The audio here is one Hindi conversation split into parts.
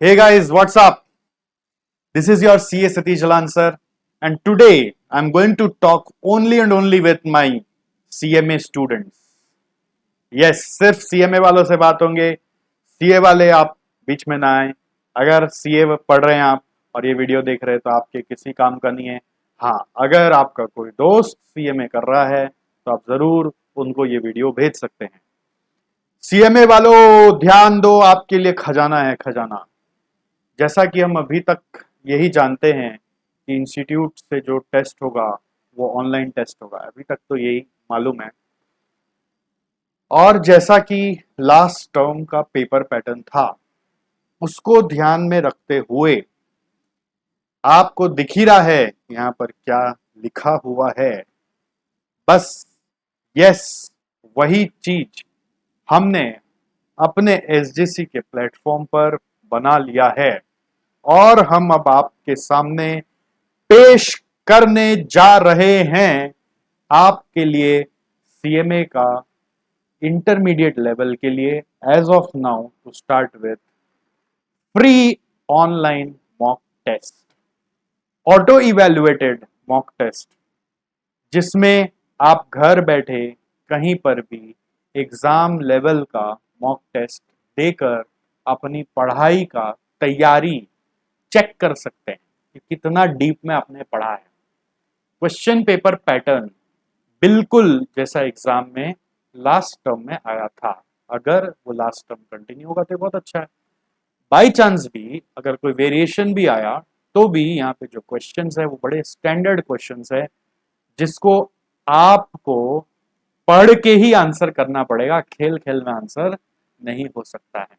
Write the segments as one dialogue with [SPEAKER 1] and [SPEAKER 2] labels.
[SPEAKER 1] Hey guys, what's up? This is your CA Satish Jalan sir, and today I'm going to talk only and only with my CMA students. Yes, सिर्फ CMA वालों से बात होंगे. CA वाले आप बीच में ना आए. अगर CA पढ़ रहे हैं आप और ये वीडियो देख रहे हैं तो आपके किसी काम का नहीं है. हाँ, अगर आपका कोई दोस्त CMA कर रहा है तो आप जरूर उनको ये वीडियो भेज सकते हैं. CMA वालों ध्यान दो, आपके लिए खजाना है खजाना. जैसा कि हम अभी तक यही जानते हैं कि इंस्टीट्यूट से जो टेस्ट होगा वो ऑनलाइन टेस्ट होगा, अभी तक तो यही मालूम है. और जैसा कि लास्ट टर्म का पेपर पैटर्न था, उसको ध्यान में रखते हुए आपको दिख ही रहा है यहाँ पर क्या लिखा हुआ है. बस यस, वही चीज हमने अपने एसजीसी के प्लेटफॉर्म पर बना लिया है और हम अब आपके सामने पेश करने जा रहे हैं आपके लिए सीएमए का इंटरमीडिएट लेवल के लिए as of now to start with free online mock test, auto evaluated mock test, जिसमें आप घर बैठे कहीं पर भी एग्जाम लेवल का मॉक टेस्ट देकर अपनी पढ़ाई का तैयारी चेक कर सकते हैं कि कितना डीप में आपने पढ़ा है. क्वेश्चन पेपर पैटर्न बिल्कुल जैसा एग्जाम में लास्ट टर्म में आया था. अगर वो लास्ट टर्म कंटिन्यू होगा तो बहुत अच्छा है. बाई चांस भी अगर कोई वेरिएशन भी आया तो भी यहाँ पे जो क्वेश्चंस है वो बड़े स्टैंडर्ड क्वेश्चंस है, जिसको आपको पढ़ के ही आंसर करना पड़ेगा. खेल खेल में आंसर नहीं हो सकता है.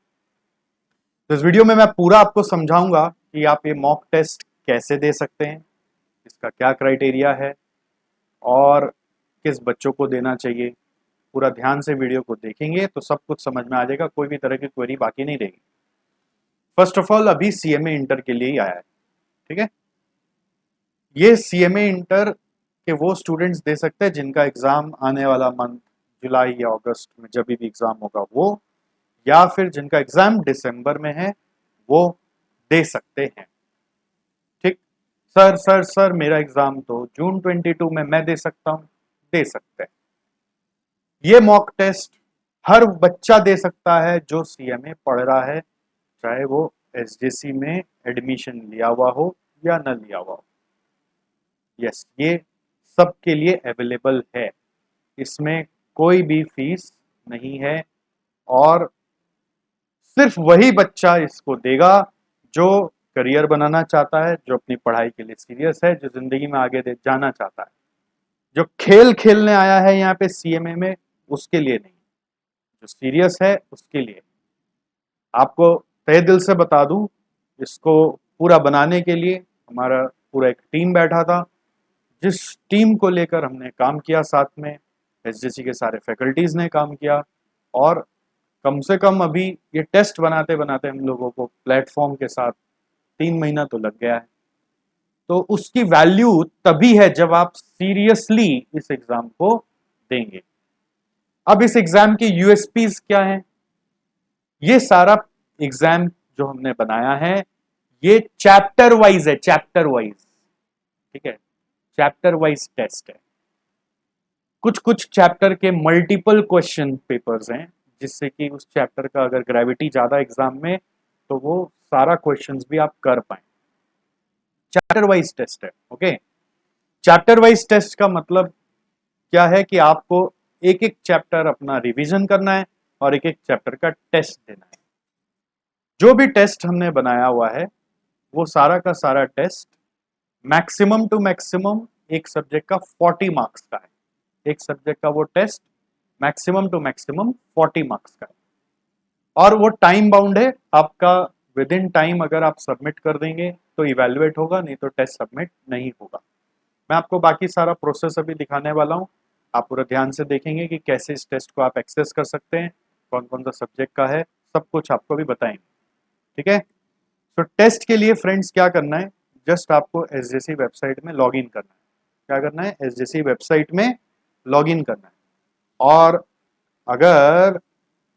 [SPEAKER 1] तो इस वीडियो में मैं पूरा आपको समझाऊंगा कि आप ये मॉक टेस्ट कैसे दे सकते हैं, इसका क्या क्राइटेरिया है और किस बच्चों को देना चाहिए. पूरा ध्यान से वीडियो को देखेंगे तो सब कुछ समझ में आ जाएगा, कोई भी तरह की क्वेरी बाकी नहीं रहेगी. फर्स्ट ऑफ ऑल, अभी सीएमए इंटर के लिए ही आया है, ठीक है. ये सीएमए इंटर के वो स्टूडेंट्स दे सकते हैं जिनका एग्जाम आने वाला मंथ जुलाई या अगस्त में जब भी एग्जाम होगा वो, या फिर जिनका एग्जाम दिसंबर में है वो दे सकते हैं. ठीक. सर सर सर मेरा एग्जाम तो जून 22 में मैं दे सकता हूं. दे सकते हैं. ये मॉक टेस्ट हर बच्चा दे सकता है जो सीएमए पढ़ रहा है, चाहे वो एसजेसी में एडमिशन लिया हुआ हो या न लिया हुआ हो. यस, ये सबके लिए अवेलेबल है. इसमें कोई भी फीस नहीं है और सिर्फ वही बच्चा इसको देगा जो करियर बनाना चाहता है, जो अपनी पढ़ाई के लिए सीरियस है, जो जिंदगी में आगे जाना चाहता है. जो खेल खेलने आया है यहाँ पे सीएमए में, उसके लिए नहीं. जो सीरियस है उसके लिए. आपको तहे दिल से बता दूं, इसको पूरा बनाने के लिए हमारा पूरा एक टीम बैठा था, जिस टीम को लेकर हमने काम किया. साथ में एसजीसी के सारे फैकल्टीज ने काम किया और कम से कम अभी ये टेस्ट बनाते बनाते हम लोगों को प्लेटफॉर्म के साथ 3 महीना तो लग गया है. तो उसकी वैल्यू तभी है जब आप सीरियसली इस एग्जाम को देंगे. अब इस एग्जाम के यूएसपीज क्या हैं? ये सारा एग्जाम जो हमने बनाया है ये चैप्टर वाइज है, चैप्टर वाइज. ठीक है, चैप्टर वाइज टेस्ट है. कुछ कुछ चैप्टर के मल्टीपल क्वेश्चन पेपर्स हैं, जिससे कि उस चैप्टर का अगर ग्रेविटी ज्यादा एग्जाम में तो वो सारा क्वेश्चंस भी आप कर पाए. चैप्टर वाइज टेस्ट है. ओके, चैप्टर वाइज टेस्ट का मतलब क्या है कि आपको एक एक चैप्टर अपना रिवीजन करना है और एक एक चैप्टर का टेस्ट देना है. जो भी टेस्ट हमने बनाया हुआ है वो सारा का सारा टेस्ट मैक्सिमम टू मैक्सिमम एक सब्जेक्ट का 40 मार्क्स का है. एक सब्जेक्ट का वो test maximum to maximum 40 marks का है और वो टाइम बाउंड है आपका. विद इन टाइम अगर आप सबमिट कर देंगे तो इवेल्युएट होगा, नहीं तो टेस्ट सबमिट नहीं होगा. मैं आपको बाकी सारा प्रोसेस अभी दिखाने वाला हूँ. आप पूरा ध्यान से देखेंगे कि कैसे इस टेस्ट को आप एक्सेस कर सकते हैं, कौन कौन सा सब्जेक्ट का है, सब कुछ आपको भी बताएंगे. ठीक है. तो टेस्ट के लिए फ्रेंड्स क्या करना है, जस्ट आपको एसजेसी वेबसाइट में लॉग इन करना है. क्या करना है? एसजेसी वेबसाइट में लॉग इन करना है. और अगर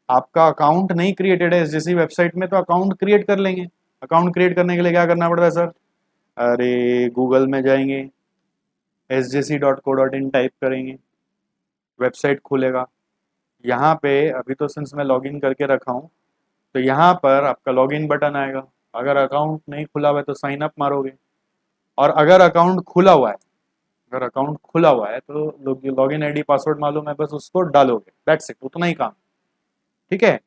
[SPEAKER 1] आपका अकाउंट नहीं क्रिएटेड है एसजेसी वेबसाइट में तो अकाउंट क्रिएट कर लेंगे. अकाउंट क्रिएट करने के लिए क्या करना पड़ता है सर? अरे गूगल में जाएंगे, sjc.co.in टाइप करेंगे, वेबसाइट खुलेगा। यहाँ पे अभी तो सिंस मैं लॉगिन करके रखा हूँ, तो यहाँ पर आपका लॉगिन बटन आएगा। अगर अकाउंट नहीं खुला हुआ है तो साइन अप मारोगे, और अगर अकाउंट खुला हुआ है, अगर अकाउंट खुला हुआ है तो लॉगिन आईडी पासवर्ड मालूम है, बस उसको डालोगे, दैट्स इट, उतना ही काम। ठीक है,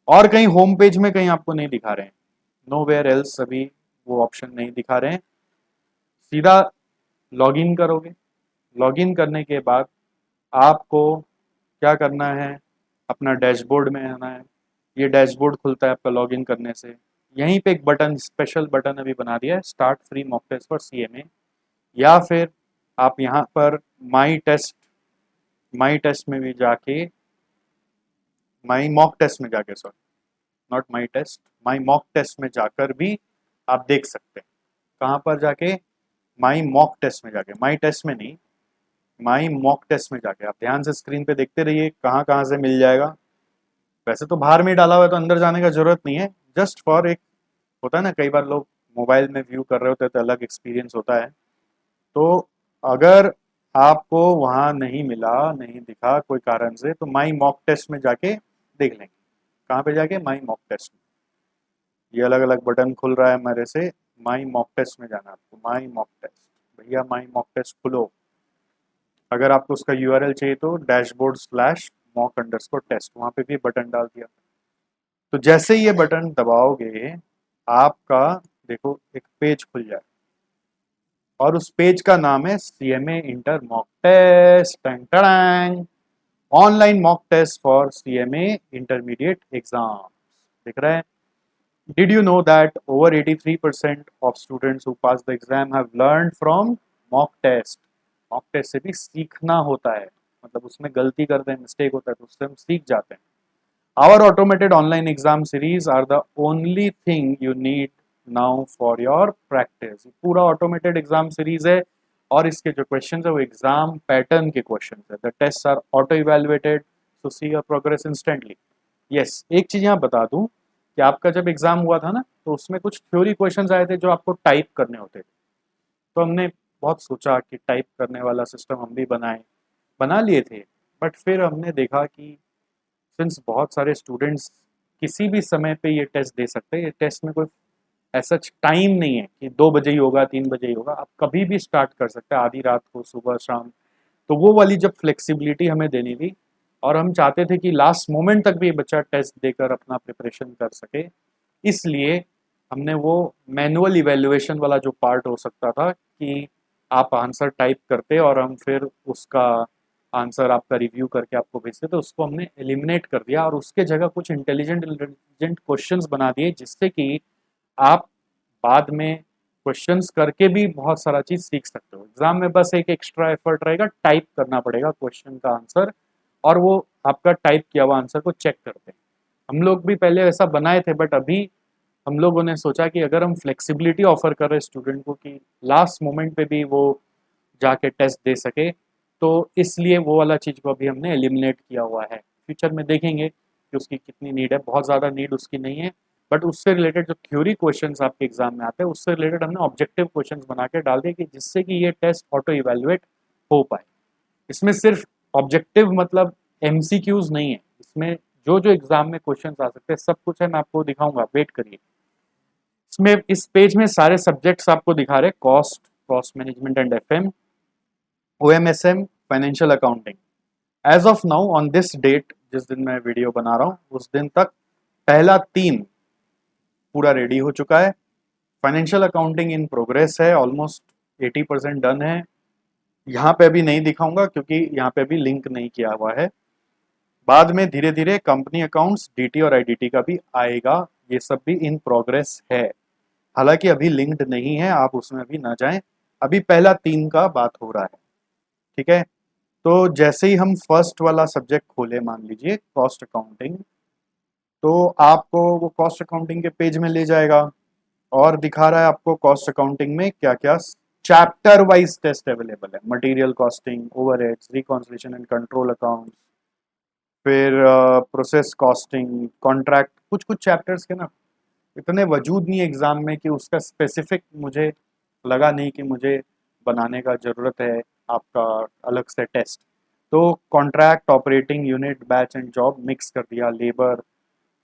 [SPEAKER 1] और कहीं होम पेज में कहीं आपको नहीं दिखा रहे हैं, नो वेयर एल्स अभी वो ऑप्शन नहीं दिखा रहे हैं। सीधा लॉगिन करोगे, लॉगिन करने के बाद आपको क्या करना है, अपना डैशबोर्ड में आना है। ये डैशबोर्ड खुलता है आपका लॉगिन करने से। यहीं पे एक बटन, स्पेशल बटन अभी बना दिया है, start free mock test for CMA, या फिर आप यहाँ पर माई टेस्ट में भी जाके, माई मॉक टेस्ट में जाके, sorry not my test, my mock test में जाकर भी आप देख सकते हैं। कहाँ पर जाके? माई मॉक टेस्ट में जाके, माई टेस्ट में नहीं, माई मॉक टेस्ट में जाके। आप ध्यान से स्क्रीन पे देखते रहिए कहाँ कहाँ से मिल जाएगा। वैसे तो बाहर में ही डाला हुआ है तो अंदर जाने का जरूरत नहीं है, जस्ट फॉर एक, होता है ना कई बार लोग मोबाइल में व्यू कर रहे होते हैं तो अलग एक्सपीरियंस होता है। तो अगर आपको वहां नहीं मिला, नहीं दिखा कोई कारण से, तो माई मॉक टेस्ट में जाके देख लेंगे। कहाँ पे जाके? माई मॉक टेस्ट में। ये अलग अलग बटन खुल रहा है मेरे से, माई मॉक टेस्ट में जाना है आपको, माई मॉक टेस्ट। भैया माई मॉक टेस्ट खुलो। अगर आपको उसका यूआरएल चाहिए तो dashboard/mock_test, वहां पे भी बटन डाल दिया। तो जैसे ही ये बटन दबाओगे, आपका देखो एक पेज खुल जाए, और उस पेज का नाम है CMA inter mock test, online mock test for CMA intermediate exam. दिख रहा है? Did you know that over 83% of students who pass the exam have learned from mock test? Mock test से भी सीखना होता है, मतलब उसमें गलती करते हैं, मिस्टेक होता है, तो उससे हम सीख जाते हैं। Our automated online exam series are the only thing you need now for your practice। पूरा ऑटोमेटेड एग्जाम सीरीज है, और इसके जो क्वेश्चंस है वो एग्जाम पैटर्न के क्वेश्चंस है। The test are auto evaluated to see your progress instantly. Yes, एक चीज यहाँ बता दूं कि आपका जब एग्जाम हुआ था ना, तो उसमें कुछ थ्योरी क्वेश्चंस आए थे जो आपको टाइप करने होते थे। तो हमने बहुत सोचा कि टाइप करने वाला सिस्टम हम भी बनाएं, बना लिए थे। बट फिर हमने देखा कि सिंस बहुत सारे स्टूडेंट्स किसी भी समय पे ये टेस्ट दे सकते हैं, ये टेस्ट में कोई ऐसा टाइम नहीं है कि 2 बजे ही होगा, 3 बजे ही होगा, आप कभी भी स्टार्ट कर सकते हैं, आधी रात को, सुबह, शाम। तो वो वाली जब फ्लेक्सिबिलिटी हमें देनी थी, और हम चाहते थे कि लास्ट मोमेंट तक भी बच्चा टेस्ट देकर अपना प्रिपरेशन कर सके, इसलिए हमने वो मैनुअल इवेल्युएशन वाला जो पार्ट हो सकता था कि आप आंसर टाइप करते और हम फिर उसका आंसर आपका रिव्यू करके आपको भेजते, तो उसको हमने एलिमिनेट कर दिया, और उसके जगह कुछ इंटेलिजेंट क्वेश्चंस बना दिए, जिससे कि आप बाद में क्वेश्चंस करके भी बहुत सारा चीज सीख सकते हो। एग्जाम में बस एक एक्स्ट्रा एफर्ट रहेगा, टाइप करना पड़ेगा क्वेश्चन का आंसर, और वो आपका टाइप किया हुआ आंसर को चेक करते हैं। हम लोग भी पहले ऐसा बनाए थे, बट अभी हम लोगों ने सोचा कि अगर हम फ्लेक्सिबिलिटी ऑफर कर रहे हैं स्टूडेंट को कि लास्ट मोमेंट पे भी वो जाके टेस्ट दे सके, तो इसलिए वो वाला चीज़ को अभी हमने एलिमिनेट किया हुआ है। फ्यूचर में देखेंगे कि उसकी कितनी नीड है, बहुत ज़्यादा नीड उसकी नहीं है, बट उससे रिलेटेड जो थ्योरी क्वेश्चंस आपके एग्जाम में आते हैं, उससे रिलेटेड हमने ऑब्जेक्टिव क्वेश्चंस बना के डाल दिए, कि जिससे कि ये टेस्ट ऑटो इवेलुएट हो पाए। इसमें सिर्फ ऑब्जेक्टिव मतलब एमसीक्यूज नहीं है, इसमें जो जो एग्जाम में क्वेश्चन आ सकते हैं सब कुछ है, मैं आपको दिखाऊंगा, वेट करिए। इसमें इस पेज में सारे सब्जेक्ट्स आपको दिखा रहे, cost, cost management and FM, OMSM, financial accounting. As of now on this date, जिस दिन मैं वीडियो बना रहा हूँ उस दिन तक पहला 3 पूरा रेडी हो चुका है। फाइनेंशियल अकाउंटिंग इन प्रोग्रेस है, ऑलमोस्ट 80% डन है। यहाँ पे अभी नहीं दिखाऊंगा क्योंकि यहाँ पे अभी लिंक नहीं किया हुआ है। बाद में धीरे धीरे कंपनी अकाउंट्स, डीटी और आईडीटी का भी आएगा, ये सब भी इन प्रोग्रेस है। हालांकि अभी लिंक्ड नहीं है, आप उसमें अभी ना जाएं, अभी पहला 3 का बात हो रहा है। ठीक है, तो जैसे ही हम फर्स्ट वाला सब्जेक्ट खोले, मान लीजिए कॉस्ट अकाउंटिंग, तो आपको वो कॉस्ट अकाउंटिंग के पेज में ले जाएगा, और दिखा रहा है आपको कॉस्ट अकाउंटिंग में क्या क्या चैप्टर वाइज टेस्ट अवेलेबल है। Material costing, overheads, reconciliation and control account, फिर प्रोसेस कॉस्टिंग, कॉन्ट्रैक्ट, कुछ कुछ चैप्टर्स के ना इतने वजूद नहीं एग्ज़ाम में कि उसका स्पेसिफिक मुझे लगा नहीं कि मुझे बनाने का ज़रूरत है आपका अलग से टेस्ट। तो contract, operating unit, batch and job mix कर दिया, लेबर,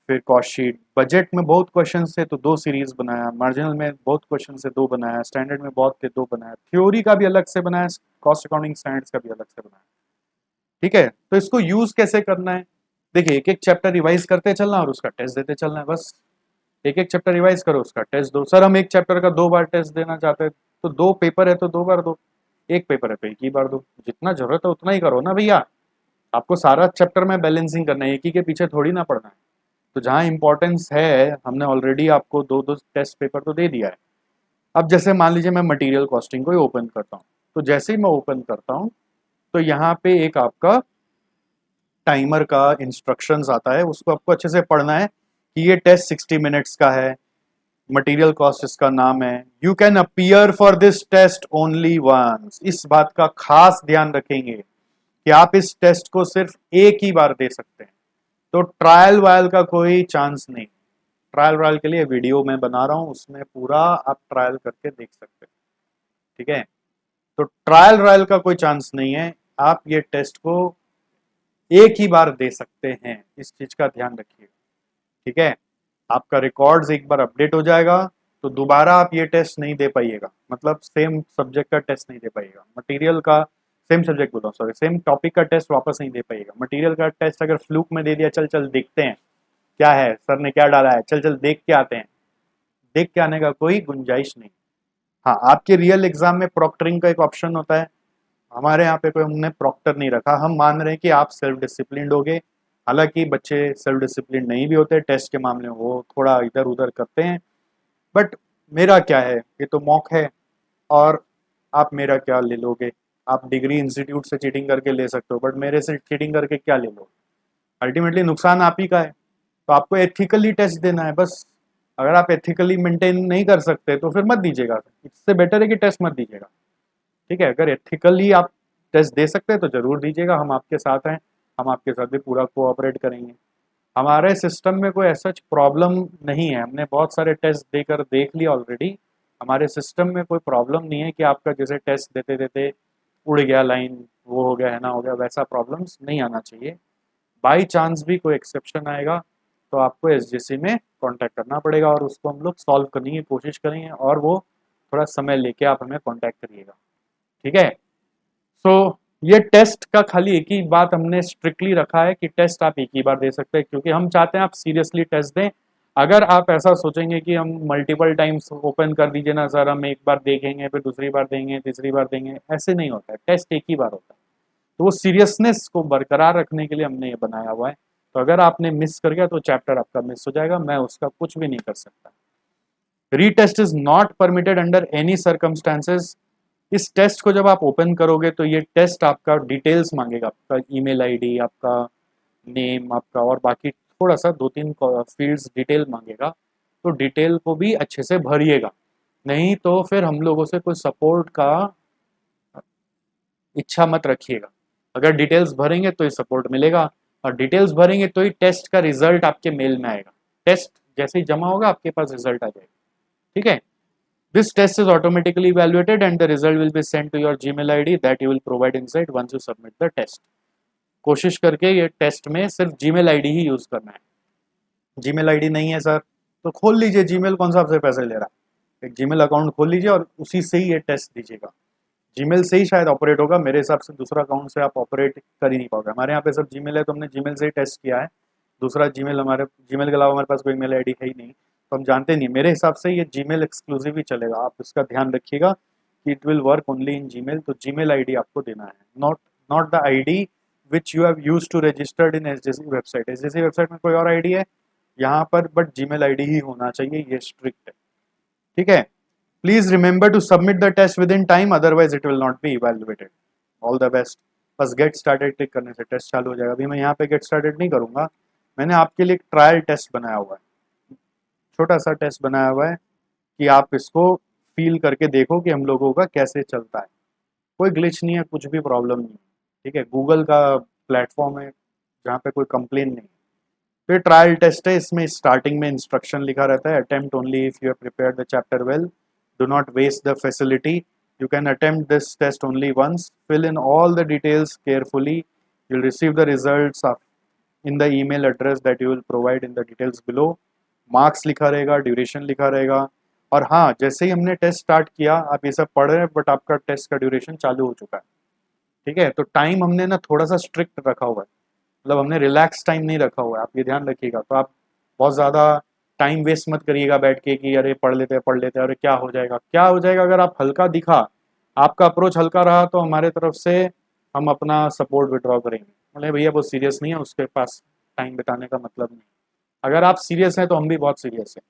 [SPEAKER 1] फिर कॉस्ट शीट। बजट में बहुत क्वेश्चन थे तो 2 सीरीज बनाया, मार्जिनल में बहुत क्वेश्चन से 2 बनाया, स्टैंडर्ड में बहुत थे 2 बनाया, थ्योरी का भी अलग से बनाया, कॉस्ट अकाउंटिंग स्टैंडर्ड्स का भी अलग से बनाया। ठीक है, तो इसको यूज कैसे करना है? देखिए, एक एक चैप्टर रिवाइज करते चलना और उसका टेस्ट देते चलना है बस। एक एक चैप्टर रिवाइज करो, उसका टेस्ट दो। सर हम एक चैप्टर का 2 बार टेस्ट देना चाहते हैं, तो 2 पेपर है तो 2 बार दो, एक पेपर है तो एक ही बार दो। जितना जरूरत है उतना ही करो ना भैया। आपको सारा चैप्टर में बैलेंसिंग करना है, एक ही के पीछे थोड़ी ना पड़ना है। तो जहाँ इंपॉर्टेंस है, हमने ऑलरेडी आपको 2-2 टेस्ट पेपर तो दे दिया है। अब जैसे मान लीजिए मैं मटेरियल कॉस्टिंग को ही ओपन करता हूँ, तो जैसे ही मैं ओपन करता हूँ तो यहाँ पे एक आपका टाइमर का इंस्ट्रक्शंस आता है, उसको आपको अच्छे से पढ़ना है कि ये टेस्ट 60 मिनट्स का है, मटेरियल कॉस्ट इसका नाम है, you can appear for this test only once. इस बात का खास ध्यान रखेंगे कि आप इस टेस्ट को सिर्फ एक ही बार दे सकते हैं, तो ट्रायल वायल का कोई चांस नहीं। ट्रायल वायल के लिए वीडियो मैं बना रहा हूं, उसमें पूरा आप ट्रायल करके देख सकते हैं। ठीक है, तो ट्रायल वायल का कोई चांस नहीं है, आप ये टेस्ट को एक ही बार दे सकते हैं, इस चीज का ध्यान रखिए। ठीक है, आपका रिकॉर्ड्स एक बार अपडेट हो जाएगा तो दोबारा आप ये टेस्ट नहीं दे पाइएगा, मतलब सेम सब्जेक्ट का टेस्ट नहीं दे पाइएगा, मटेरियल का सेम सब्जेक्ट बोला, सॉरी सेम टॉपिक का टेस्ट वापस नहीं दे पाइएगा। मटेरियल का टेस्ट अगर फ्लूक में दे दिया, चल चल देखते हैं क्या है, सर ने क्या डाला है, चल चल देख के आते हैं, देख के आने का कोई गुंजाइश नहीं। हाँ, आपके रियल एग्जाम में प्रॉक्टरिंग का एक ऑप्शन होता है, हमारे यहाँ पे कोई हमने प्रॉक्टर नहीं रखा। हम मान रहे हैं कि आप सेल्फ डिसिप्लिन होगे, हालांकि बच्चे सेल्फ डिसिप्लिन नहीं भी होते, टेस्ट के मामले में वो थोड़ा इधर उधर करते हैं, बट मेरा क्या है, ये तो मॉक है, और आप मेरा क्या ले लोगे? आप डिग्री इंस्टीट्यूट से चीटिंग करके ले सकते हो, बट मेरे से चीटिंग करके क्या ले लो? अल्टीमेटली नुकसान आप ही का है। तो आपको एथिकली टेस्ट देना है बस। अगर आप एथिकली मेंटेन नहीं कर सकते तो फिर मत दीजिएगा, इससे बेटर है कि टेस्ट मत दीजिएगा। ठीक है, अगर एथिकली आप टेस्ट दे सकते हैं तो जरूर दीजिएगा, हम आपके साथ हैं, हम आपके साथ भी पूरा कोऑपरेट करेंगे। हमारे सिस्टम में कोई ऐसा प्रॉब्लम नहीं है, हमने बहुत सारे टेस्ट देकर देख लिया ऑलरेडी। हमारे सिस्टम में कोई प्रॉब्लम नहीं है कि आपका जैसे टेस्ट देते देते उड़ गया लाइन, वो हो गया है ना हो गया, वैसा प्रॉब्लम्स नहीं आना चाहिए। बाई चांस भी कोई एक्सेप्शन आएगा तो आपको एसजीसी में कांटेक्ट करना पड़ेगा और उसको हम लोग सॉल्व करने की कोशिश करेंगे, और वो थोड़ा समय लेके आप हमें कांटेक्ट करिएगा। ठीक है, सो ये टेस्ट का खाली एक ही बात हमने स्ट्रिक्टली रखा है कि टेस्ट आप एक ही बार दे सकते हैं, क्योंकि हम चाहते हैं आप सीरियसली टेस्ट दें। अगर आप ऐसा सोचेंगे कि हम मल्टीपल टाइम्स ओपन कर दीजिए ना सर, हम एक बार देखेंगे फिर दूसरी बार देंगे तीसरी बार देंगे, ऐसे नहीं होता है, टेस्ट एक ही बार होता है। तो वो सीरियसनेस को बरकरार रखने के लिए हमने ये बनाया हुआ है। तो अगर आपने मिस कर गया तो चैप्टर आपका मिस हो जाएगा, मैं उसका कुछ भी नहीं कर सकता। Retest is not permitted under any circumstances. इस टेस्ट को जब आप ओपन करोगे तो ये टेस्ट आपका डिटेल्स मांगेगा, आपका ईमेल आईडी, आपका नेम, आपका और बाकी थोड़ा सा 2-3 फील्ड्स डिटेल मांगेगा, तो डिटेल को भी अच्छे से भरिएगा, नहीं तो फिर हम लोगों से कोई सपोर्ट का इच्छा मत रखिएगा। अगर डिटेल्स भरेंगे तो ही सपोर्ट मिलेगा, और डिटेल्स भरेंगे तो ही टेस्ट का रिजल्ट आपके मेल में आएगा। टेस्ट जैसे ही जमा होगा आपके पास रिजल्ट आ जाएगा। ठीक है, this test is automatically evaluated and the result will be sent to your Gmail ID that you will provide inside once you submit the test. कोशिश करके ये टेस्ट में सिर्फ Gmail ID ही यूज करना है। Gmail ID नहीं है सर तो खोल लीजिए Gmail, कौन सा आपसे पैसे ले रहा है, एक Gmail अकाउंट खोल लीजिए और उसी से ही ये टेस्ट दीजिएगा। Gmail से ही शायद ऑपरेट होगा, मेरे हिसाब से दूसरा अकाउंट से आप ऑपरेट कर ही नहीं पाओगे। हमारे यहाँ पे सब Gmail है तो हमने Gmail से ही टेस्ट किया है, दूसरा Gmail हमारे Gmail के अलावा हमारे पास कोई ईमेल आईडी है ही नहीं, तो हम जानते नहीं। मेरे हिसाब से ये Gmail एक्सक्लूसिव ही चलेगा, आप इसका ध्यान रखिएगा कि it will work only in Gmail। तो Gmail आईडी आपको देना है, not the ID which you have used to registered in SJC website. SJC website में कोई और आईडी है यहाँ पर, बट Gmail आईडी ही होना चाहिए, ये स्ट्रिक्ट है। ठीक है, please remember to submit the test within time, otherwise it will not be evaluated. All the best. बस गेट स्टार्टेड क्लिक करने से टेस्ट चालू हो जाएगा। अभी मैं यहाँ पे गेट स्टार्टेड नहीं करूंगा, मैंने आपके लिए एक ट्रायल टेस्ट बनाया हुआ है, छोटा सा टेस्ट बनाया हुआ है कि आप इसको फील करके देखो कि हम लोगों का कैसे चलता है। कोई ग्लिच नहीं है, कुछ भी प्रॉब्लम नहीं है। ठीक है, गूगल का प्लेटफॉर्म है जहाँ पे कोई कंप्लेन नहीं है। फिर ट्रायल टेस्ट है, इसमें स्टार्टिंग में इंस्ट्रक्शन लिखा रहता है, attempt only if you have prepared the chapter well, do not waste the facility, you can attempt this test only once, fill in all the details carefully, you'll receive the results in the email address that you will provide in the details below। Marks लिखा रहेगा, ड्यूरेशन लिखा रहेगा। और हाँ, जैसे ही हमने टेस्ट स्टार्ट किया, आप ये सब पढ़ रहे हैं बट आपका टेस्ट का ड्यूरेशन चालू हो चुका है, ठीक है। तो टाइम हमने ना थोड़ा सा स्ट्रिक्ट रखा हुआ है, मतलब हमने रिलैक्स टाइम नहीं रखा हुआ है, आप ये ध्यान रखिएगा। तो आप बहुत ज़्यादा टाइम वेस्ट मत करिएगा बैठ के कि अरे पढ़ लेते हैं, अरे क्या हो जाएगा, क्या हो जाएगा। अगर आप हल्का दिखा, आपका अप्रोच हल्का रहा, तो हमारे तरफ से हम अपना सपोर्ट विड्रॉ करेंगे, बोले भैया वो सीरियस नहीं है, उसके पास टाइम बिताने का मतलब नहीं। अगर आप सीरियस हैं तो हम भी बहुत सीरियस हैं,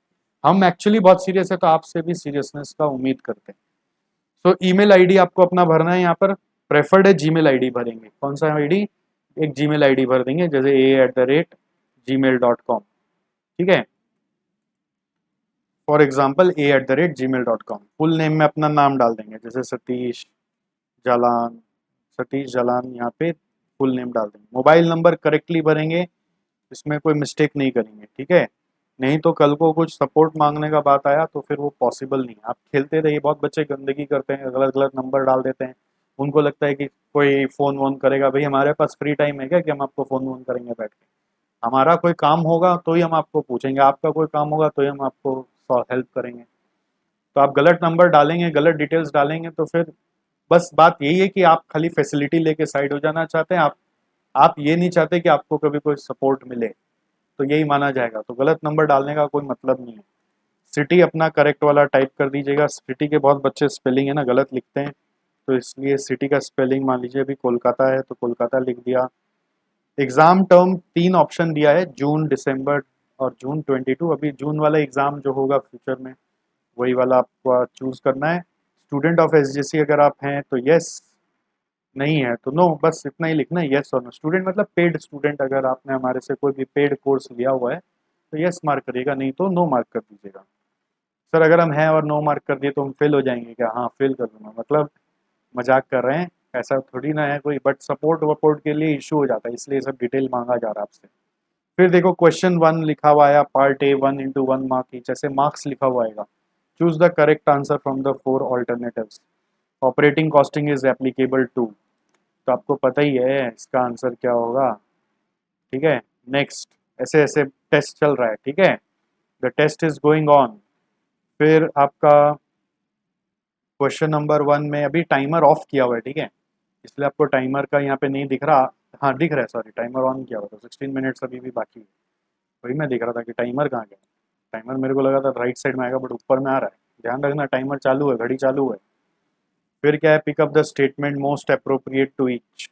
[SPEAKER 1] हम एक्चुअली बहुत सीरियस है, तो आपसे भी सीरियसनेस का उम्मीद करते हैं। सो ईमेल आईडी आपको अपना भरना है, यहाँ पर प्रेफर्ड है जीमेल आईडी भरेंगे। कौन सा आईडी? एक जीमेल आईडी भर देंगे, जैसे a@gmail.com, ठीक है। For example a@gmail.com। Full name में अपना नाम डाल देंगे, जैसे जालान सतीश जालान, यहाँ पे फुल नेम डाल देंगे। मोबाइल नंबर करेक्टली भरेंगे, इसमें कोई मिस्टेक नहीं करेंगे, ठीक है। नहीं तो कल को कुछ सपोर्ट मांगने का बात आया तो फिर वो पॉसिबल नहीं। आप खेलते रहिए, बहुत बच्चे गंदगी करते हैं, गलत गलत नंबर डाल देते हैं। उनको लगता है कि कोई फ़ोन वोन करेगा, भाई हमारे पास फ्री टाइम है क्या कि हम आपको फ़ोन वोन करेंगे बैठ के? हमारा कोई काम होगा तो ही हम आपको पूछेंगे, आपका कोई काम होगा तो ही हम आपको हेल्प करेंगे। तो आप गलत नंबर डालेंगे, गलत डिटेल्स डालेंगे, तो फिर बस बात यही है कि आप खाली फैसिलिटी लेके साइड हो जाना चाहते हैं, आप ये नहीं चाहते कि आपको कभी कोई सपोर्ट मिले, तो यही माना जाएगा। तो गलत नंबर डालने का कोई मतलब नहीं है। सिटी अपना करेक्ट वाला टाइप कर दीजिएगा। सिटी के बहुत बच्चे स्पेलिंग है ना गलत लिखते हैं, तो इसलिए सिटी का स्पेलिंग मान लीजिए अभी कोलकाता है तो कोलकाता लिख दिया। एग्ज़ाम टर्म 3 ऑप्शन दिया है, जून, दिसंबर और जून 22। अभी जून वाला एग्ज़ाम जो होगा फ्यूचर में, वही वाला आपको चूज़ करना है। स्टूडेंट ऑफ एसजीसी अगर आप हैं तो यस, नहीं है तो नो, बस इतना ही लिखना है, यस और नो। स्टूडेंट मतलब पेड स्टूडेंट, अगर आपने हमारे से कोई भी पेड कोर्स लिया हुआ है तो यस मार्क करिएगा, नहीं तो नो मार्क कर दीजिएगा। सर अगर हम हैं और नो मार्क कर दिए तो हम फेल हो जाएंगे क्या? हाँ फेल कर दूंगा, मतलब मजाक कर रहे हैं, ऐसा थोड़ी ना है कोई, बट सपोर्ट वपोर्ट के लिए इशू हो जाता है, इसलिए सब डिटेल मांगा जा रहा है आपसे। फिर देखो क्वेश्चन 1 लिखा हुआ है, पार्ट ए 1 × 1 मार्क ईच, ऐसे मार्क्स लिखा हुआ आएगा। Choose the correct answer from the 4 alternatives. Operating costing is applicable to, तो आपको पता ही है इसका आंसर क्या होगा, ठीक है। नेक्स्ट, ऐसे ऐसे टेस्ट चल रहा है, ठीक है, the test is going on. फिर आपका क्वेश्चन नंबर 1 में अभी टाइमर ऑफ किया हुआ है, ठीक है, इसलिए आपको टाइमर का यहाँ पे नहीं दिख रहा। हाँ दिख रहा है, सॉरी, टाइमर ऑन किया हुआ था, 16 मिनट्स अभी भी बाकी है। वही मैं दिख रहा था कि टाइमर कहाँ गया। टाइमर मेरे को लगा था राइट साइड में आएगा, बट ऊपर में आ रहा है। ध्यान रखना, टाइमर चालू है, घड़ी चालू है। फिर क्या है, pick up the statement most appropriate to each.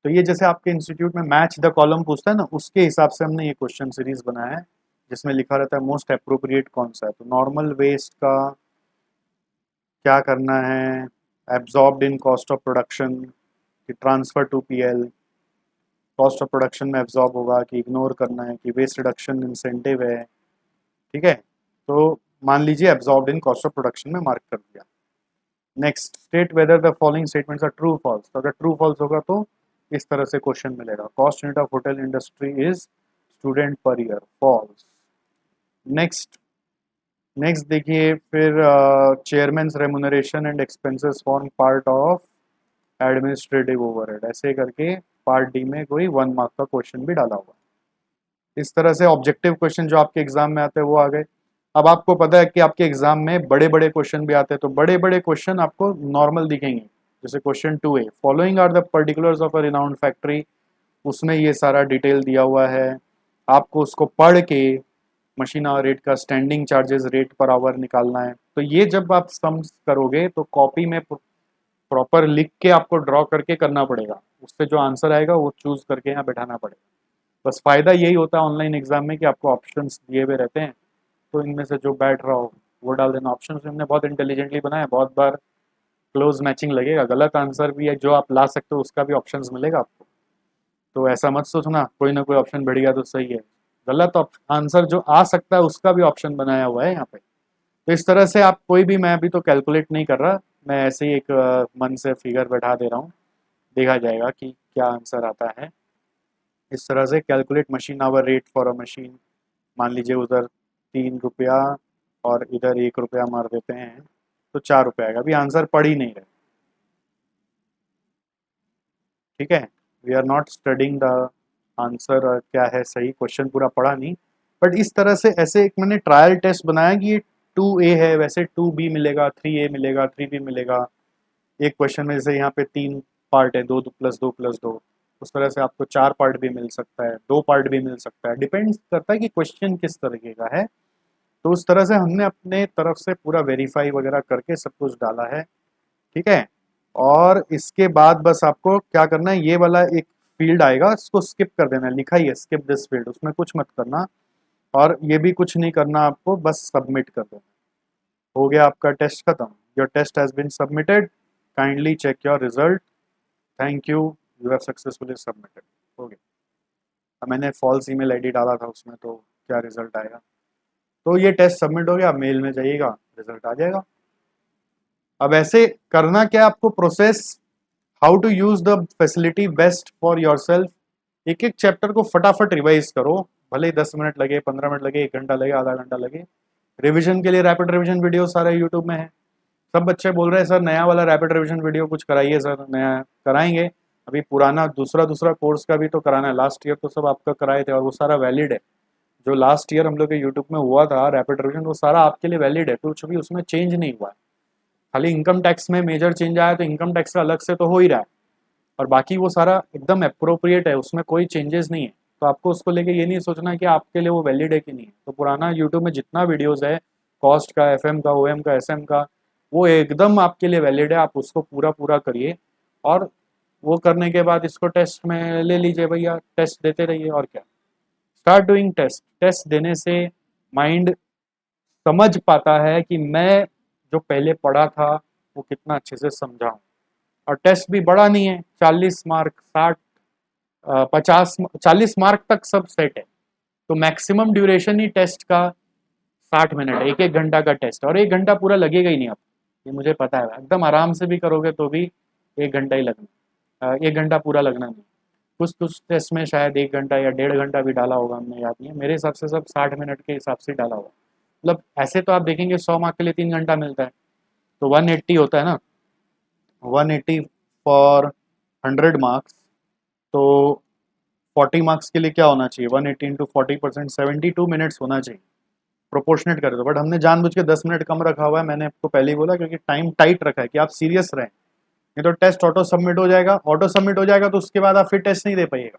[SPEAKER 1] तो ये जैसे आपके इंस्टीट्यूट में मैच द कॉलम पूछता है ना, उसके हिसाब से हमने ये क्वेश्चन सीरीज बनाया है, जिसमें लिखा रहता है मोस्ट अप्रोप्रिएट कौन सा है। तो नॉर्मल वेस्ट का क्या करना है, absorbed in cost of production कि transfer to PL, cost of production में एब्जॉर्ब होगा कि इग्नोर करना है कि वेस्ट रिडक्शन इंसेंटिव है, ठीक है। तो मान लीजिए absorbed in cost of production में मार्क कर दिया। Next, state whether the following statements are true false. तो अगर ट्रू फॉल्स होगा तो इस तरह से क्वेश्चन मिलेगा, cost unit of hotel industry is student per year, false. Next, next देखिए, फिर chairman's remuneration and expenses form part of administrative overhead, ऐसे करके पार्ट डी में कोई 1 मार्क का क्वेश्चन भी डाला हुआ। इस तरह से ऑब्जेक्टिव क्वेश्चन जो आपके एग्जाम में आते हैं वो आ गए। अब आपको पता है कि आपके एग्जाम में बड़े बड़े क्वेश्चन भी आते हैं, तो बड़े बड़े क्वेश्चन आपको नॉर्मल दिखेंगे, जैसे question 2A, following are the particulars of a renowned factory. उसमें ये सारा डिटेल दिया हुआ है, आपको उसको पढ़ के मशीन आवर रेट का standing charges rate per hour निकालना है। तो ये जब आप सम्स करोगे तो कॉपी में प्रॉपर लिख के आपको ड्रॉ करके करना पड़ेगा, उससे जो आंसर आएगा वो चूज करके यहाँ बैठाना पड़ेगा। बस फायदा यही होता है ऑनलाइन एग्जाम में कि आपको ऑप्शंस दिए हुए रहते हैं, तो इनमें से जो बैठ रहा हो वो डाल देना। ऑप्शन हमने बहुत इंटेलिजेंटली बनाया, बहुत बार क्लोज मैचिंग लगेगा, गलत आंसर भी है जो आप ला सकते हो उसका भी ऑप्शंस मिलेगा आपको। तो ऐसा मत सोचना कोई ना कोई ऑप्शन बढ़ गया तो सही है, गलत आंसर जो आ सकता है उसका भी ऑप्शन बनाया हुआ है यहाँ पे। तो इस तरह से आप कोई भी, मैं अभी तो कैलकुलेट नहीं कर रहा, मैं ऐसे ही एक मन से फिगर बैठा दे रहा हूँ, देखा जाएगा कि क्या आंसर आता है। इस तरह से calculate machine hour rate for a machine, मान लीजिए उधर 3 रुपया और इधर 1 रुपया मार देते हैं तो 4 रुपया आएगा। अभी आंसर पढ़ ही नहीं रहे, ठीक है। We are not studying the answer क्या है सही, क्वेश्चन पूरा पढ़ा नहीं। बट इस तरह से ऐसे एक मैंने ट्रायल टेस्ट बनाया कि ये 2A है, वैसे 2B मिलेगा, 3A मिलेगा, 3B मिलेगा। एक क्वेश्चन में जैसे यहाँ पे 3 पार्ट है, 2+2+2, उस तरह से आपको 4 पार्ट भी मिल सकता है, 2 पार्ट भी मिल सकता है, डिपेंड्स करता है कि क्वेश्चन किस तरीके का है। तो उस तरह से हमने अपने तरफ से पूरा वेरीफाई वगैरह करके सब कुछ डाला है, ठीक है। और इसके बाद बस आपको क्या करना है, ये वाला एक फील्ड आएगा, इसको स्किप कर देना है, लिखा ही है स्किप दिस फील्ड, उसमें कुछ मत करना। और ये भी कुछ नहीं करना आपको, बस सबमिट कर देना। हो गया आपका टेस्ट खत्म। Your test has been submitted, kindly check your result, thank you, you have successfully submitted. हो गया। अब मैंने फॉल्स ईमेल आईडी डाला था उसमें, तो क्या रिजल्ट आएगा। तो ये टेस्ट सबमिट हो गया, मेल में जाइएगा, रिजल्ट आ जाएगा। अब ऐसे करना क्या आपको process, how to use the facility best for yourself. एक एक चैप्टर को फटाफट रिवाइज करो, भले ही 10 मिनट लगे, 15 मिनट लगे, 1 घंटा लगे, आधा घंटा लगे। रिवीजन के लिए रैपिड रिवीजन वीडियो सारे यूट्यूब में है। सब बच्चे बोल रहे हैं सर नया वाला रैपिड रिवीजन वीडियो कुछ कराइए सर, नया कराएंगे। अभी पुराना दूसरा दूसरा कोर्स का भी तो कराना है, लास्ट ईयर तो सब आपका कराए थे और वो सारा वैलिड है। जो लास्ट ईयर हम लोग के यूट्यूब में हुआ था रैपिड रिवीजन, वो सारा आपके लिए वैलिड है, कुछ भी उसमें चेंज नहीं हुआ है। खाली इनकम टैक्स में मेजर चेंज आया, तो इनकम टैक्स का अलग से तो हो ही रहा है, और बाकी वो सारा एकदम अप्रोप्रिएट है, उसमें कोई चेंजेस नहीं है। तो आपको उसको लेके ये नहीं सोचना कि आपके लिए वो वैलिड है कि नहीं है। तो पुराना यूट्यूब में जितना वीडियोस है, कॉस्ट का, एफएम का, ओएम का, एसएम का, वो एकदम आपके लिए वैलिड है, आप उसको पूरा पूरा करिए। और वो करने के बाद इसको टेस्ट में ले लीजिए भैया, टेस्ट देते रहिए, और क्या। Start doing test. टेस्ट देने से माइंड समझ पाता है कि मैं जो पहले पढ़ा था वो कितना अच्छे से समझा हूँ। और टेस्ट भी बड़ा नहीं है, 40 मार्क, 60, 50, 40 मार्क तक सब सेट है। तो मैक्सिमम ड्यूरेशन ही टेस्ट का 60 मिनट है, 1-1 घंटा का टेस्ट, और 1 घंटा पूरा लगेगा ही नहीं आप, ये मुझे पता है। एकदम आराम से भी करोगे तो भी 1 घंटा ही लगना, 1 घंटा पूरा लगना नहीं। कुछ कुछ टेस्ट में शायद 1 घंटा या 1.5 घंटा भी डाला होगा, हमने याद नहीं है, मेरे हिसाब से सब 60 मिनट के हिसाब से डाला होगा। मतलब ऐसे तो आप देखेंगे 100 मार्क के लिए 3 घंटा मिलता है, तो 180 होता है ना, 180 फॉर 100 मार्क्स। तो 40 मार्क्स के लिए क्या होना चाहिए, 180 इंटू 40%, 72 मिनट्स होना चाहिए। प्रोपोर्शनेट कर दो, बट हमने जानबूझ के 10 मिनट कम रखा हुआ है, मैंने आपको पहले ही बोला, क्योंकि टाइम टाइट रखा है कि आप सीरियस रहें। नहीं तो टेस्ट ऑटो सबमिट हो जाएगा, ऑटो सबमिट हो जाएगा तो उसके बाद आप फिर टेस्ट नहीं दे पाइएगा,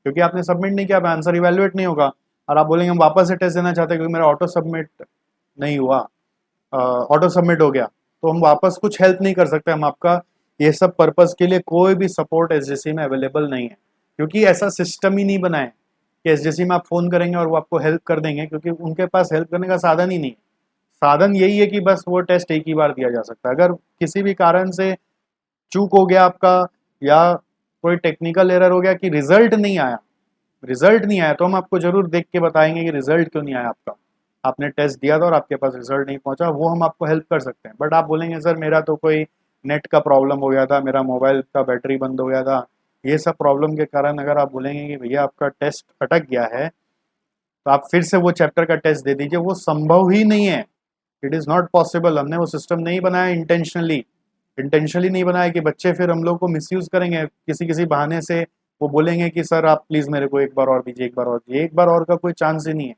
[SPEAKER 1] क्योंकि आपने सबमिट नहीं किया, आंसर इवेल्युएट नहीं होगा। और आप बोलेंगे हम वापस से टेस्ट देना चाहते हैं क्योंकि मेरा ऑटो सबमिट नहीं हुआ, ऑटो सबमिट हो गया, तो हम वापस कुछ हेल्प नहीं कर सकते। हम आपका ये सब पर्पस के लिए कोई भी सपोर्ट एसजेसी में अवेलेबल नहीं है, क्योंकि ऐसा सिस्टम ही नहीं बना है कि एसजेसी में आप फोन करेंगे और वो आपको हेल्प कर देंगे, क्योंकि उनके पास हेल्प करने का साधन ही नहीं है। साधन यही है कि बस वो टेस्ट एक ही बार दिया जा सकता है। अगर किसी भी कारण से चूक हो गया आपका, या कोई टेक्निकल एरर हो गया कि रिजल्ट नहीं आया, रिजल्ट नहीं आया, तो हम आपको जरूर देख के बताएंगे कि रिजल्ट क्यों नहीं आया आपका। आपने टेस्ट दिया था और आपके पास रिजल्ट नहीं पहुंचा, वो हम आपको हेल्प कर सकते हैं। बट आप बोलेंगे सर मेरा तो कोई नेट का प्रॉब्लम हो गया था, मेरा मोबाइल का बैटरी बंद हो गया था, ये सब प्रॉब्लम के कारण अगर आप बोलेंगे कि भैया आपका टेस्ट अटक गया है, तो आप फिर से वो चैप्टर का टेस्ट दे दीजिए, वो संभव ही नहीं है। It is not possible. हमने वो सिस्टम नहीं बनाया इंटेंशनली, इंटेंशनली नहीं बनाया कि बच्चे फिर हम लोग को मिसयूज करेंगे किसी किसी बहाने से। वो बोलेंगे कि सर आप प्लीज़ मेरे को एक बार और दीजिए, एक बार और दीजिए, एक बार और का कोई चांस ही नहीं है।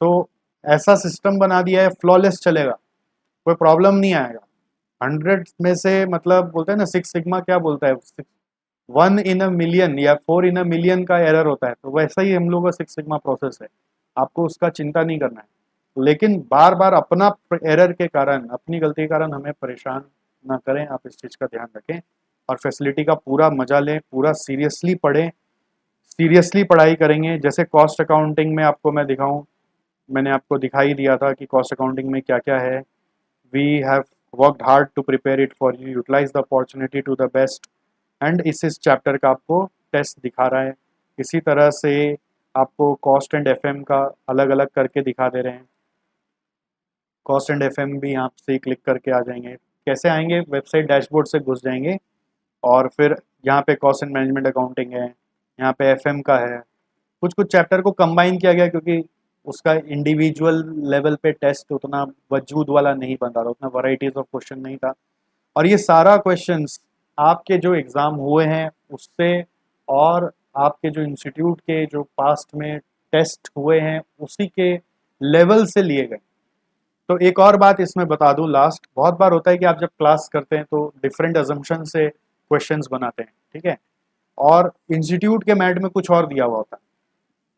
[SPEAKER 1] तो ऐसा सिस्टम बना दिया है, फ्लॉलेस चलेगा, कोई प्रॉब्लम नहीं आएगा। 100 में से, मतलब बोलते हैं ना, 6 सिग्मा क्या बोलता है, 1 इन अ मिलियन या 4 इन अ मिलियन का एरर होता है। तो वैसा ही हम लोग का 6 सिग्मा प्रोसेस है, आपको उसका चिंता नहीं करना है। लेकिन बार बार अपना एरर के कारण, अपनी गलती के कारण हमें परेशान ना करें, आप इस चीज़ का ध्यान रखें। और फैसिलिटी का पूरा मजा लें, पूरा सीरियसली पढ़ें, सीरियसली पढ़ाई करेंगे। जैसे कॉस्ट अकाउंटिंग में आपको मैं दिखाऊं, मैंने आपको दिखाई दिया था कि कॉस्ट अकाउंटिंग में क्या क्या है। We have worked hard to prepare it for you, utilize the opportunity to the best. And इस चैप्टर का आपको टेस्ट दिखा रहा है। इसी तरह से आपको कॉस्ट एंड एफएम का अलग अलग करके दिखा दे रहे हैं। कॉस्ट एंड एफएम भी यहाँ से क्लिक करके आ जाएंगे। कैसे आएंगे, वेबसाइट डैशबोर्ड से घुस जाएंगे और फिर यहाँ पे कॉस्ट एंड मैनेजमेंट अकाउंटिंग है, यहाँ पे एफएम का है, कुछ कुछ चैप्टर को कंबाइन किया गया क्योंकि उसका इंडिविजुअल लेवल पे टेस्ट उतना वजूद वाला नहीं बन रहा था, उतना वैरायटीज ऑफ क्वेश्चन नहीं था। और ये सारा क्वेश्चंस आपके जो एग्ज़ाम हुए हैं उससे, और आपके जो इंस्टीट्यूट के जो पास्ट में टेस्ट हुए हैं उसी के लेवल से लिए गए। तो एक और बात इसमें बता दूं लास्ट, बहुत बार होता है कि आप जब क्लास करते हैं तो डिफरेंट अजम्पशन से क्वेश्चंस बनाते हैं, ठीक है, और इंस्टीट्यूट के मैट में कुछ और दिया हुआ होता है।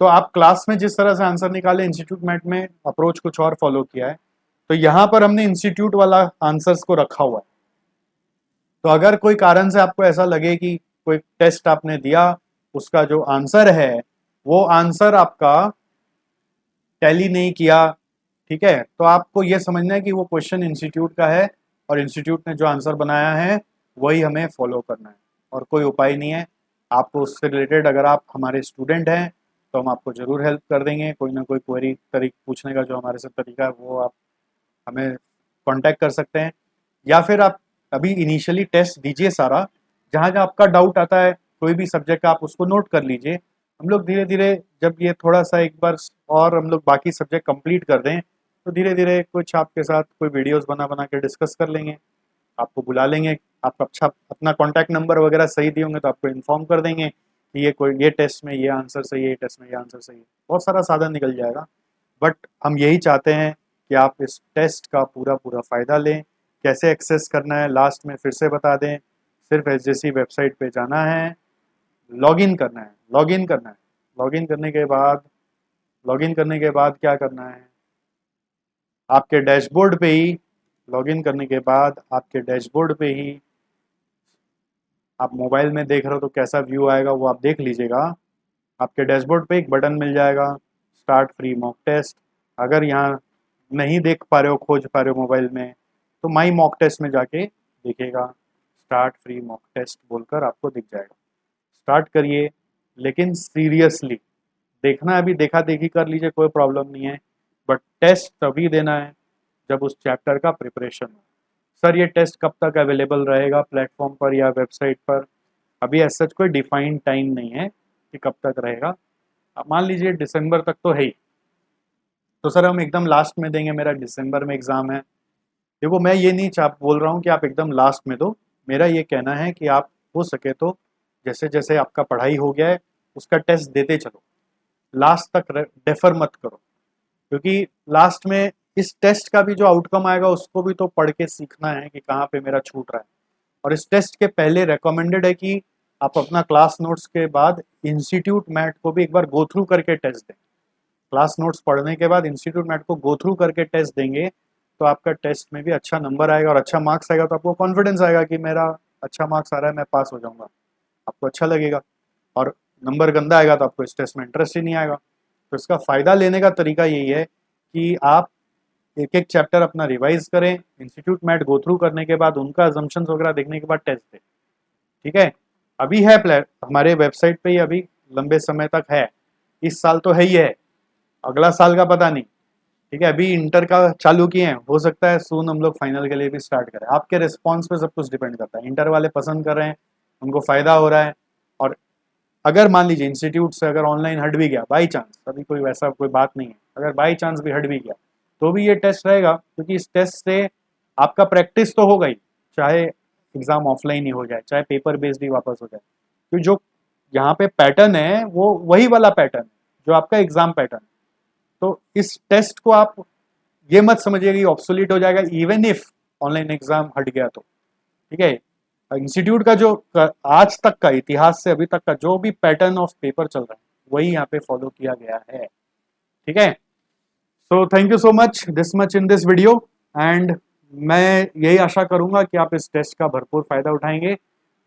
[SPEAKER 1] तो आप क्लास में जिस तरह से आंसर निकाले, इंस्टीट्यूट मैट में अप्रोच कुछ और फॉलो किया है। तो यहाँ पर हमने इंस्टीट्यूट वाला आंसर्स को रखा हुआ है। तो अगर कोई कारण से आपको ऐसा लगे कि कोई टेस्ट आपने दिया, उसका जो आंसर है वो आंसर आपका टैली नहीं किया, ठीक है, तो आपको ये समझना है कि वो क्वेश्चन इंस्टीट्यूट का है और इंस्टीट्यूट ने जो आंसर बनाया है वही हमें फॉलो करना है, और कोई उपाय नहीं है। आपको उससे रिलेटेड अगर आप हमारे स्टूडेंट हैं तो हम आपको ज़रूर हेल्प कर देंगे। कोई ना कोई क्वेरी पूछने का जो हमारे से तरीका है वो आप हमें कांटेक्ट कर सकते हैं, या फिर आप अभी इनिशियली टेस्ट दीजिए सारा, जहाँ जहाँ आपका डाउट आता है कोई भी सब्जेक्ट का आप उसको नोट कर लीजिए। हम लोग धीरे धीरे जब ये थोड़ा सा एक बार और हम लोग बाकी सब्जेक्ट कंप्लीट कर दें तो धीरे धीरे कुछ आपके साथ कोई वीडियोस बना बना के डिस्कस कर लेंगे, आपको बुला लेंगे, आप अच्छा अपना कॉन्टैक्ट नंबर वगैरह सही दिए होंगे तो आपको इन्फॉर्म कर देंगे कि ये टेस्ट में ये आंसर सही है, ये टेस्ट में ये आंसर सही है, बहुत सारा साधन निकल जाएगा। बट हम यही चाहते हैं कि आप इस टेस्ट का पूरा पूरा फ़ायदा लें। कैसे एक्सेस करना है लास्ट में फिर से बता दें, सिर्फ एसजेसी वेबसाइट पे जाना है, लॉगिन करना है, लॉगिन करना है, लॉगिन करने के बाद लॉगिन करने के बाद क्या करना है, आपके डैशबोर्ड पे ही, लॉगिन करने के बाद आपके डैशबोर्ड पे ही, आप मोबाइल में देख रहे हो तो कैसा व्यू आएगा वो आप देख लीजिएगा। आपके डैशबोर्ड पे एक बटन मिल जाएगा, स्टार्ट फ्री मॉक टेस्ट। अगर यहाँ नहीं देख पा रहे हो, खोज पा रहे हो मोबाइल में, तो माई मॉक टेस्ट में जाके देखिएगा, स्टार्ट फ्री मॉक टेस्ट बोलकर आपको दिख जाएगा। स्टार्ट करिए, लेकिन सीरियसली देखना है, अभी देखा देखी कर लीजिए, कोई प्रॉब्लम नहीं है, बट टेस्ट तभी देना है जब उस चैप्टर का प्रिपरेशन हो। सर ये टेस्ट कब तक अवेलेबल रहेगा प्लेटफॉर्म पर या वेबसाइट पर? अभी ऐसा कोई डिफाइंड टाइम नहीं है कि कब तक रहेगा। अब मान लीजिए दिसंबर तक तो है ही, तो सर हम एकदम लास्ट में देंगे, मेरा दिसंबर में एग्ज़ाम है। देखो मैं ये नहीं चाह बोल रहा हूँ कि आप एकदम लास्ट में दो, मेरा ये कहना है कि आप हो सके तो जैसे जैसे आपका पढ़ाई हो गया है उसका टेस्ट देते चलो, लास्ट तक डेफर मत करो, क्योंकि लास्ट में इस टेस्ट का भी जो आउटकम आएगा उसको भी तो पढ़ के सीखना है कि कहाँ पे मेरा छूट रहा है। और इस टेस्ट के पहले रेकमेंडेड है कि आप अपना क्लास नोट्स के बाद इंस्टीट्यूट मैट को भी एक बार गो थ्रू करके टेस्ट दें। क्लास नोट्स पढ़ने के बाद इंस्टीट्यूट मैट को गो थ्रू करके टेस्ट देंगे तो आपका टेस्ट में भी अच्छा नंबर आएगा, और अच्छा मार्क्स आएगा तो आपको कॉन्फिडेंस आएगा कि मेरा अच्छा मार्क्स आ रहा है, मैं पास हो जाऊंगा, आपको अच्छा लगेगा। और नंबर गंदा आएगा तो आपको इस टेस्ट में इंटरेस्ट ही नहीं आएगा। तो इसका फ़ायदा लेने का तरीका यही है कि आप एक एक चैप्टर अपना रिवाइज करें, इंस्टीट्यूट मैट गो थ्रू करने के बाद उनका अजम्पशंस वगैरह देखने के बाद टेस्ट दें, ठीक है। अभी है हमारे वेबसाइट पे ही अभी लंबे समय तक है, इस साल तो है ही है, अगला साल का पता नहीं, ठीक है। अभी इंटर का चालू किए हैं, हो सकता है सून हम लोग फाइनल के लिए भी स्टार्ट करें। आपके रिस्पॉन्स पे सब कुछ डिपेंड करता है, इंटर वाले पसंद कर रहे हैं, उनको फ़ायदा हो रहा है, और अगर मान लीजिए इंस्टीट्यूट से अगर ऑनलाइन हट भी गया बाई चांस, अभी कोई वैसा कोई बात नहीं है, अगर बाई चांस भी हट भी गया तो भी ये टेस्ट रहेगा, क्योंकि इस टेस्ट से आपका प्रैक्टिस तो होगा ही, चाहे एग्ज़ाम ऑफलाइन ही हो जाए, चाहे पेपर बेस्ड ही वापस हो जाए, क्योंकि जो यहाँ पे पैटर्न है वो वही वाला पैटर्न है जो आपका एग्ज़ाम पैटर्न है। तो इस टेस्ट को आप ये मत समझिए कि ऑब्सोलीट हो जाएगा इवन इफ ऑनलाइन एग्ज़ाम हट गया तो, ठीक है। इंस्टीट्यूट का जो आज तक का इतिहास से अभी तक का जो भी पैटर्न ऑफ पेपर चल रहा है वही यहाँ पे फॉलो किया गया है, ठीक है। So thank you so much this much in this video, and मैं यही आशा करूंगा कि आप इस टेस्ट का भरपूर फायदा उठाएंगे।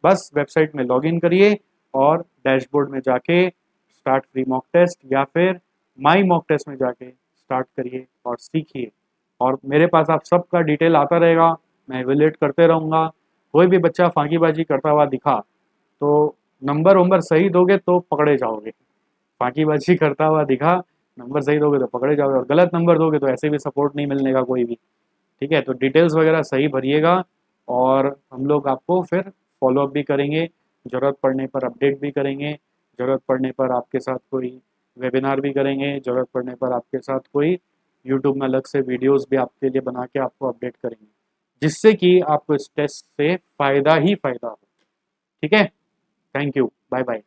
[SPEAKER 1] बस वेबसाइट में लॉगिन करिए और डैशबोर्ड में जाके स्टार्ट फ्री मॉक टेस्ट या फिर माई मॉक टेस्ट में जाके स्टार्ट करिए और सीखिए। और मेरे पास आप सबका डिटेल आता रहेगा, मैं एवेल्यूएट करते रहूँगा। कोई भी बच्चा फांकीबाजी करता हुआ दिखा तो नंबर वंबर सही दोगे तो पकड़े जाओगे, फांकीबाजी करता हुआ दिखा नंबर सही दोगे तो पकड़े जाओगे, और गलत नंबर दोगे तो ऐसे भी सपोर्ट नहीं मिलने का कोई भी, ठीक है। तो डिटेल्स वगैरह सही भरिएगा और हम लोग आपको फिर फॉलोअप भी करेंगे, ज़रूरत पड़ने पर अपडेट भी करेंगे। ज़रूरत पड़ने पर आपके साथ कोई वेबिनार भी करेंगे, ज़रूरत पड़ने पर आपके साथ कोई यूट्यूब में अलग से वीडियोस भी आपके लिए बना के आपको अपडेट करेंगे, जिससे कि आपको इस टेस्ट से फ़ायदा ही फ़ायदा हो। ठीक है, थैंक यू, बाय बाय।